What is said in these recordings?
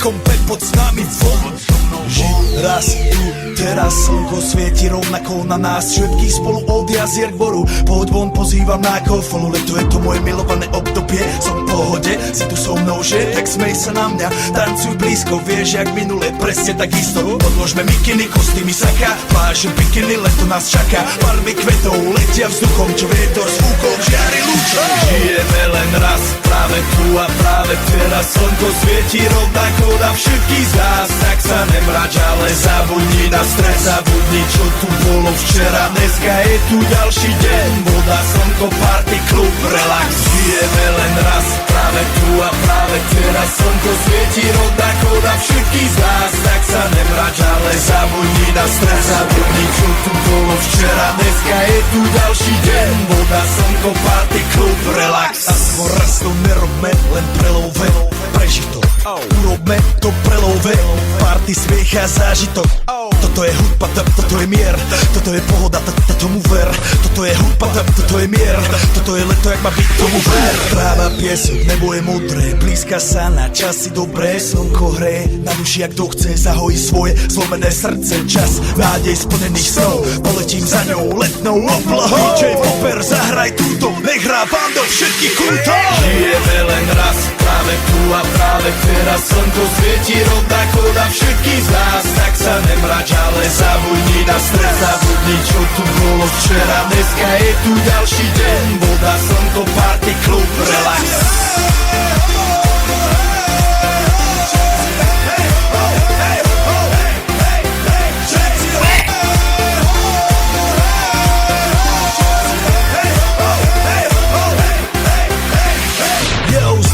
kompe pod s nami von. Žiť raz tu, teraz slnko svieti rovnako na nás. Všetkých spolu od jazier k boru, poď von, pozývam na kofolu. Leto je to moje milované obdobie, som v pohode, si tu so mnou, že? Tak smej sa na mňa, tancuj blízko, vieš jak minule, presne takisto. Odložme mikiny, kostýmy, saka, pláže, bikiny, leto nás čaká. Palmy kvetov letia vzduchom, čo vietor s fúkom žiari lúčom. Žijeme len raz, práve tu a práve teraz. Slnko svieti rovnako na všetkých z nás. Tak sa nemrač, ale zabudni na stres, zabudni čo tu bolo včera. Dneska je tu ďalší deň, voda, slnko, party, klub, relax. Žijeme len raz, práve tu a práve teraz. Slnko svieti rovnako na všetkých z nás. Tak sa nemrač, ale zabudni na stres, zabudni čo tu bolo včera. Dneska je tu ďalší deň, voda, slnko, party, klub, relax. A skôr raz to nerobme, len prelove, prežij to. Urobme to prelove, party, smiech a zážitok. Toto je hudba, toto je mier, toto je pohoda, tomu ver. Toto je hudba, toto je mier, toto je leto, jak má byť, tomu ver. Tráva, piesok, nebo je modré, blízka sa na časy dobré. Slnko hreje na duši, jak to chce, zahojí svoje zlomené srdce. Čas nádej splnených snov, poletím za ňou letnou oblohou. DJ Popper, zahraj túto, nech hrá vám do všetkých kútov. Žijeme len raz, práve tu a práve teraz. Slnko svieti rovnako na všetkých z nás. Tak sa nemrač, ale zabudni na stres, zabudni čo tu bolo včera. Dneska je tu ďalší deň, voda, slnko, party, klub, relax.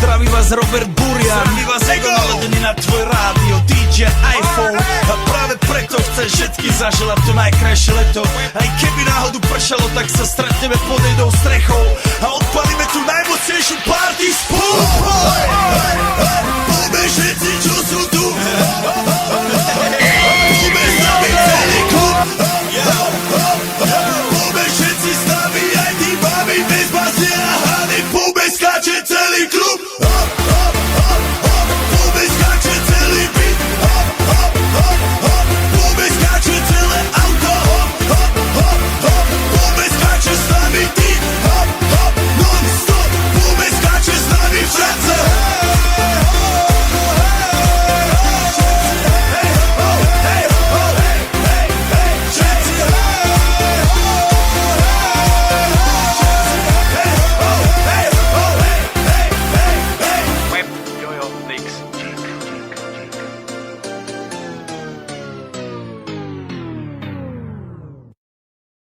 Zdraví vás Robert Burian, my vás ego naladení na tvoj rádio, DJ iPhone. A práve preto chcem všetky zaželať to najkrajšie leto. Aj keby náhodu pršalo, tak sa stretneme pod jednou strechou a odpalíme tu najmocnejšiu party spolu. Poďme všetci, čo sú